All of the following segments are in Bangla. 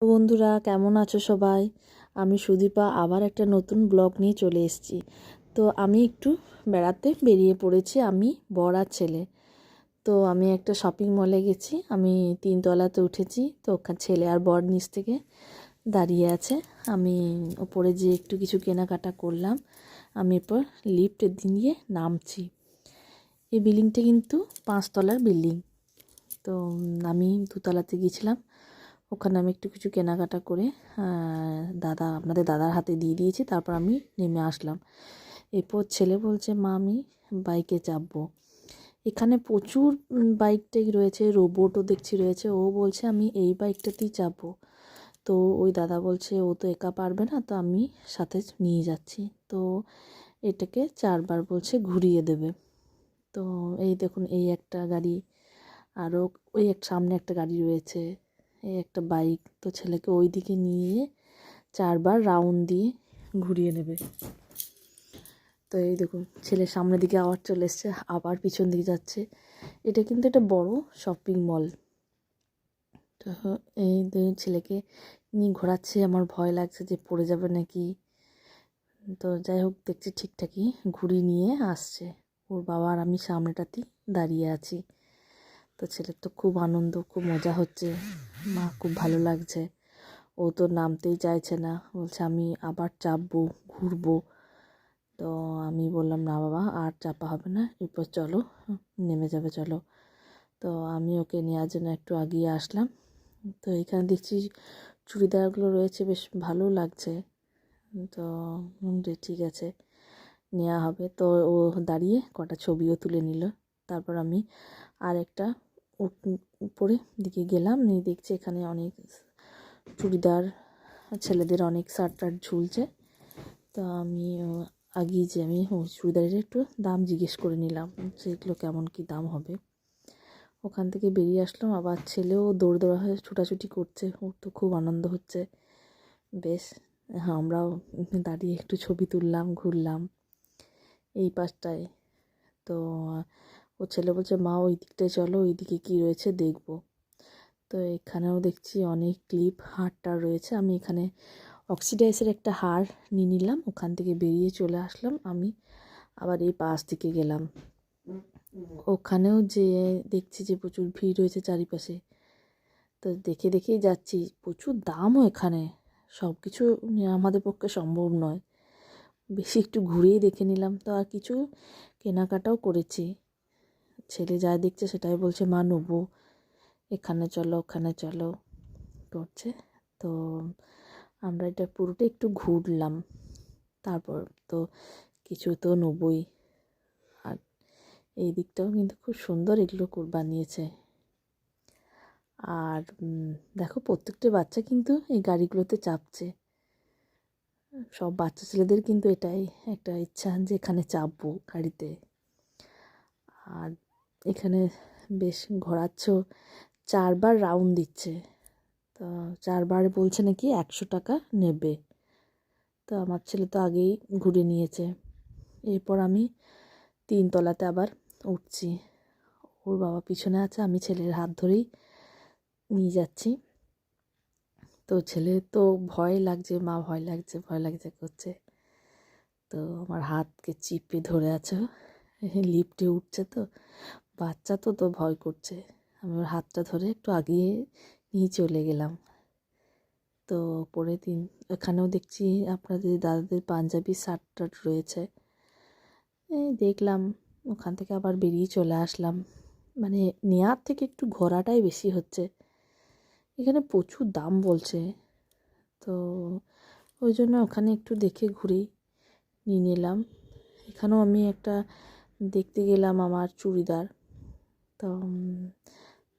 বন্ধুরা কেমন আছো সবাই? আমি সুদীপা আবার একটা নতুন ব্লগ নিয়ে চলে এসেছি। তো আমি একটু বেড়াতে বেরিয়ে পড়েছি, আমি বর আর ছেলে। তো আমি একটা শপিং মলে গেছি, আমি 3 তলাতে উঠেছি। তো ওখানে ছেলে আর বর নিচ থেকে দাঁড়িয়ে আছে। আমি ওপরে যেয়ে একটু কিছু কেনাকাটা করলাম। আমি এরপর লিফট দিয়ে নামছি। এই বিল্ডিংটা কিন্তু 5 তলার বিল্ডিং। তো আমি 2তলাতে গিয়েছিলাম। ওখানে আমি একটু কিছু কেনাকাটা করে আপনাদের দাদার হাতে দিয়ে দিয়েছি। তারপর আমি নেমে আসলাম। এরপর ছেলে বলছে, মা আমি বাইকে চাপবো। এখানে প্রচুর বাইক টাইক রয়েছে, রোবটও দেখছি রয়েছে। ও বলছে আমি এই বাইকটাতেই চাপবো। তো ওই দাদা বলছে ও তো একা পারবে না, তো আমি সাথে নিয়ে যাচ্ছি। তো এটাকে 4বার বলছে ঘুরিয়ে দেবে। তো এই দেখুন, এই একটা গাড়ি, আরও ওই সামনে একটা গাড়ি রয়েছে, এই একটা বাইক। তো ছেলেকে ওই দিকে নিয়ে 4বার রাউন্ড দিয়ে ঘুরিয়ে নেবে। তো এই দেখুন, ছেলের সামনের দিকে আবার চলে এসছে, আবার পিছন দিকে যাচ্ছে। এটা কিন্তু একটা বড় শপিং মল। তো এই ছেলেকে নিয়ে ঘোরাচ্ছে, আমার ভয় লাগছে যে পড়ে যাবে নাকি। তো যাই হোক, দেখছি ঠিকঠাকই ঘুরিয়ে নিয়ে আসছে। ওর বাবা আর আমি সামনেটাতেই দাঁড়িয়ে আছি। তো ছেলের তো খুব আনন্দ, খুব মজা হচ্ছে, মা খুব ভালো লাগছে। ও তো নামতেই চাইছে না, বলছে আমি আবার চাপবো, ঘুরবো। তো আমি বললাম না বাবা, আর চাপা হবে না, এরপর চলো, নেমে যাবে চলো। তো আমি ওকে নেওয়ার জন্য একটু আগিয়ে আসলাম। তো এখানে দেখছি চুড়িদারগুলো রয়েছে, বেশ ভালো লাগছে। তো ঠিক আছে, নেওয়া হবে। তো ও দাঁড়িয়ে কটা ছবিও তুলে নিল। তারপর আমি আর একটা উপরে দিকে গেলাম, নিয়ে দেখছি এখানে অনেক চুড়িদার, ছেলেদের অনেক শার্ট টার্ট ঝুলছে। তো আমি আগিয়ে যে আমি চুড়িদারের একটু দাম জিজ্ঞেস করে নিলাম, সেগুলো কেমন কি দাম হবে। ওখান থেকে বেরিয়ে আসলাম, আবার ছেলেও দৌড়া হয়ে ছুটাছুটি করছে, ওর তো খুব আনন্দ হচ্ছে। বেশ, হ্যাঁ, আমরাও দাঁড়িয়ে একটু ছবি তুললাম, ঘুরলাম এই পাশটায়। তো ও ছেলে বলছে মা ওই দিকটায় চলো, ওই দিকে কী রয়েছে দেখবো। তো এখানেও দেখছি অনেক ক্লিপ, হারটার রয়েছে। আমি এখানে অক্সিডাইসের একটা হার নিয়ে নিলাম, ওখান থেকে বেরিয়ে চলে আসলাম। আমি আবার এই পাশ দিকে গেলাম, ওখানেও যে দেখছি যে প্রচুর ভিড় রয়েছে চারিপাশে। তো দেখেই যাচ্ছি, প্রচুর দামও এখানে। সব কিছু আমাদের পক্ষে সম্ভব নয়, বেশি একটু ঘুরেই দেখে নিলাম। তো আর কিছু কেনাকাটাও করেছি। ছেলে যা দেখছে সেটাই বলছে মা নেবো, এখানে চলো ওখানে চলো করছে। তো আমরা এটা পুরোটা একটু ঘুরলাম। তারপর তো কিছু তো নেবই। আর এই দিকটাও কিন্তু খুব সুন্দর এগুলো বানিয়েছে। আর দেখো, প্রত্যেকটা বাচ্চা কিন্তু এই গাড়িগুলোতে চাপছে। সব বাচ্চা ছেলেদের কিন্তু এটাই একটা ইচ্ছা যে এখানে চাপবো গাড়িতে। আর এখানে বেশ ঘোরাচ্ছ, 4বার রাউন্ড দিচ্ছে। তো 4বার বলছে নাকি 100 টাকা নেবে। তো আমার ছেলে তো আগেই ঘুরে নিয়েছে। এরপর আমি 3তলাতে আবার উঠছি, ওর বাবা পিছনে আছে, আমি ছেলের হাত ধরেই নিয়ে যাচ্ছি। তো ছেলে তো ভয় লাগছে, মা ভয় লাগছে ভয় লাগছে করছে। তো আমার হাতকে চিপে ধরে আছে, লিফটে উঠছে। তো বাচ্চা তো ভয় করছে। আমি ওর হাতটা ধরে একটু আগিয়ে নিয়ে চলে গেলাম। তো পরে এখানেও দেখছি আপনাদের দাদাদের পাঞ্জাবি শার্ট টার্ট রয়েছে। এই দেখলাম, ওখান থেকে আবার বেরিয়ে চলে আসলাম। মানে নেওয়ার থেকে একটু ঘোরাটাই বেশি হচ্ছে, এখানে প্রচুর দাম বলছে। তো ওই জন্য ওখানে একটু দেখে ঘুরেই নিয়ে নিলাম। এখানেও আমি একটা দেখতে গেলাম আমার চুড়িদার। তো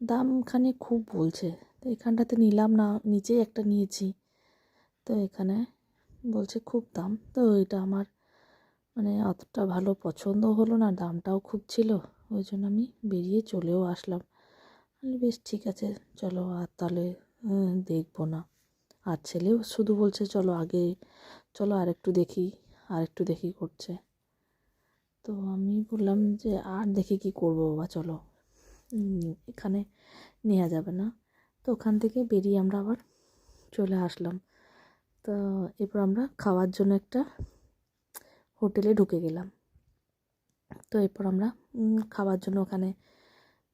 দামখানে খুব বলছে, তো এখানটাতে নিলাম না, নিচেই একটা নিয়েছি। তো এখানে বলছে খুব দাম। তো এটা আমার মানে অতটা ভালো পছন্দ হলো না, দামটাও খুব ছিল। ওই জন্য আমি বেরিয়ে চলেও আসলাম। বেশ ঠিক আছে চলো, আর তাহলে দেখবো না। আর ছেলেও শুধু বলছে চলো আগে চলো, আরেকটু দেখি করছে। তো আমি বললাম যে আর দেখে কি করবো বাবা, চলো এখানে নেওয়া যাবে না। তো ওখান থেকে বেরিয়ে আমরা আবার চলে আসলাম। তো এরপর আমরা খাওয়ার জন্য একটা হোটেলে ঢুকে গেলাম। তো এরপর আমরা খাওয়ার জন্য ওখানে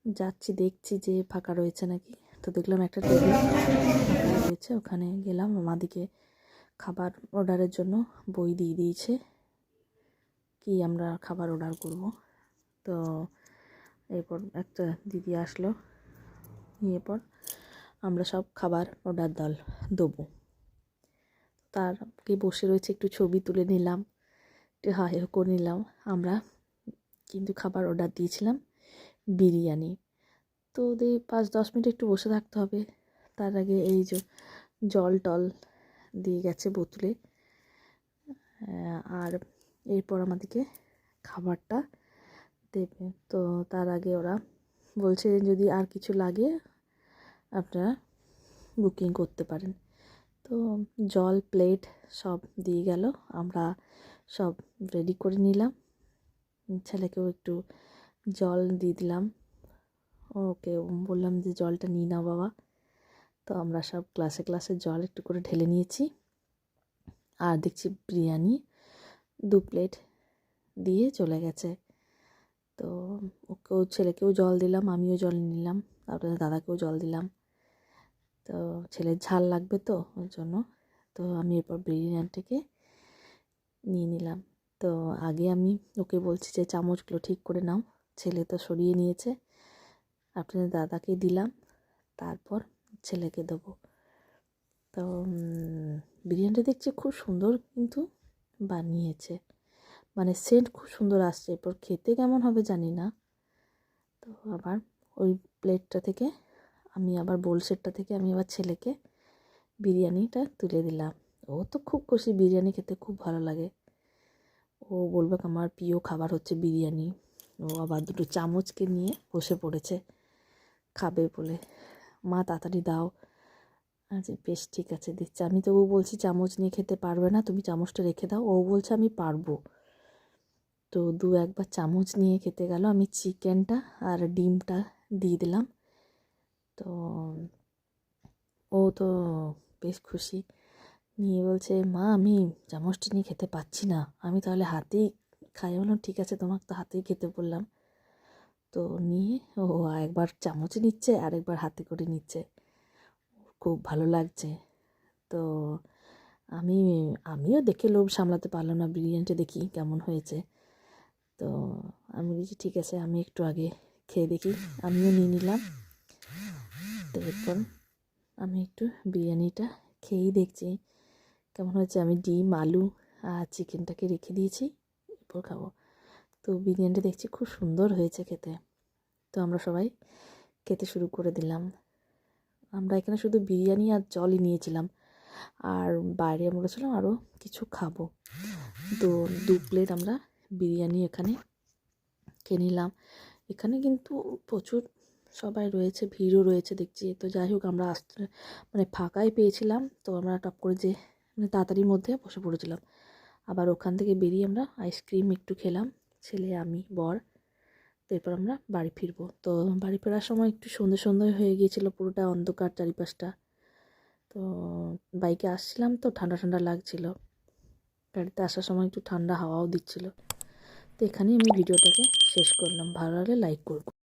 যাচ্ছি, দেখছি যে ফাঁকা রয়েছে নাকি। তো দেখলাম একটা টেবিল ফাঁকা রয়েছে, ওখানে গেলাম। আমাদিকে খাবার অর্ডারের জন্য বই দিয়ে দিয়েছে কি আমরা খাবার অর্ডার করব। তো এরপর একটা দিদি আসলো, এরপর আমরা সব খাবার অর্ডার দেবো। তার কে বসে রয়েছে, একটু ছবি তুলে নিলাম, একটু হাইও করে নিলাম। আমরা কিন্তু খাবার অর্ডার দিয়েছিলাম বিরিয়ানি। তো ওদের 5-10 মিনিট একটু বসে থাকতে হবে। তার আগে এই যে জল টল দিয়ে গেছে বোতলে। আর এরপর আমাদেরকে খাবারটা দেবে। তো তার আগে ওরা বলছে যদি আর কিছু লাগে আপনারা বুকিং করতে পারেন। তো জল, প্লেট সব দিয়ে গেল, আমরা সব রেডি করে নিলাম। ছেলেকেও একটু জল দিয়ে দিলাম, ওকে বললাম যে জলটা নিয়ে নাও বাবা। তো আমরা সব গ্লাসে গ্লাসে জল একটু করে ঢেলে নিয়েছি। আর দেখছি বিরিয়ানি 2 প্লেট দিয়ে চলে গেছে। তো ওকেও, ছেলেকেও জল দিলাম, আমিও জল নিলাম, তারপরে দাদাকেও জল দিলাম। তো ছেলের ঝাল লাগবে তো ওর জন্য। তো আমি এরপর বিরিয়ানিটাকে নিয়ে নিলাম। তো আগে আমি ওকে বলছি যে চামচগুলো ঠিক করে নাও, ছেলে তো সরিয়ে নিয়েছে। আপনাদের দাদাকে দিলাম, তারপর ছেলেকে দেবো। তো বিরিয়ানিটা দেখছি খুব সুন্দর কিন্তু বানিয়েছে, মানে সেন্ট খুব সুন্দর আসছে। এরপর খেতে কেমন হবে জানি না। তো আবার ওই প্লেটটা থেকে আমি আবার বোল সেটটা থেকে আমি আবার ছেলেকে বিরিয়ানিটা তুলে দিলাম। ও তো খুব খুশি, বিরিয়ানি খেতে খুব ভালো লাগে। ও বলবে আমার প্রিয় খাবার হচ্ছে বিরিয়ানি। ও আবার 2 চামচকে নিয়ে বসে পড়েছে খাবে বলে। মা তাড়াতাড়ি দাও। আচ্ছা বেশ ঠিক আছে দিচ্ছি। আমি তবু বলছি চামচ নিয়ে খেতে পারবে না, তুমি চামচটা রেখে দাও। ও বলছে আমি পারবো। তো 2-1 বার চামচ নিয়ে খেতে গেল। আমি চিকেনটা আর ডিমটা দিয়ে দিলাম। তো ও তো বেশ খুশি, নিয়ে বলছে মা আমি চামচটা নিয়ে খেতে পাচ্ছি না, আমি তাহলে হাতেই খাই। বললাম ঠিক আছে, তোমাকে তো হাতেই খেতে বললাম। তো নিয়ে ও একবার চামচে নিচ্ছে, আরেকবার হাতে করে নিচ্ছে, খুব ভালো লাগছে। তো আমিও দেখে লোভ সামলাতে পারলাম না, বিরিয়ানিটা দেখি কেমন হয়েছে। তো আমি বলেছি ঠিক আছে, আমি একটু আগে খেয়ে দেখি। আমিও নিয়ে নিলাম। তো এরপর আমি একটু বিরিয়ানিটা খেয়েই দেখছি কেমন হয়েছে। আমি ডিম, আলু আর চিকেনটাকে রেখে দিয়েছি, এরপর খাবো। তো বিরিয়ানিটা দেখছি খুব সুন্দর হয়েছে খেতে। তো আমরা সবাই খেতে শুরু করে দিলাম। আমরা এখানে শুধু বিরিয়ানি আর জলই নিয়েছিলাম, আর বাইরে আমরা বলেছিলাম আরও কিছু খাবো। তো 2 প্লেট আমরা বিরিয়ানি এখানে খেয়ে নিলাম। এখানে কিন্তু প্রচুর সবাই রয়েছে, ভিড়ও রয়েছে দেখছি। তো যাই হোক, আমরা আসতে মানে ফাঁকাই পেয়েছিলাম, তো আমরা টপ করে যে মানে তাড়াতাড়ির মধ্যে বসে পড়েছিলাম। আবার ওখান থেকে বেরিয়ে আমরা আইসক্রিম একটু খেলাম, ছেলে, আমি, বর। তো এরপর আমরা বাড়ি ফিরবো। তো বাড়ি ফেরার সময় একটু সন্ধে সন্ধে হয়ে গিয়েছিলো, পুরোটা অন্ধকার চারিপাশটা। তো বাইকে আসছিলাম তো ঠান্ডা ঠান্ডা লাগছিল, গাড়িতে আসার সময় একটু ঠান্ডা হাওয়াও দিচ্ছিল। তো এখানেই আমি ভিডিওটাকে শেষ করলাম। ভালো লাগলে লাইক করব।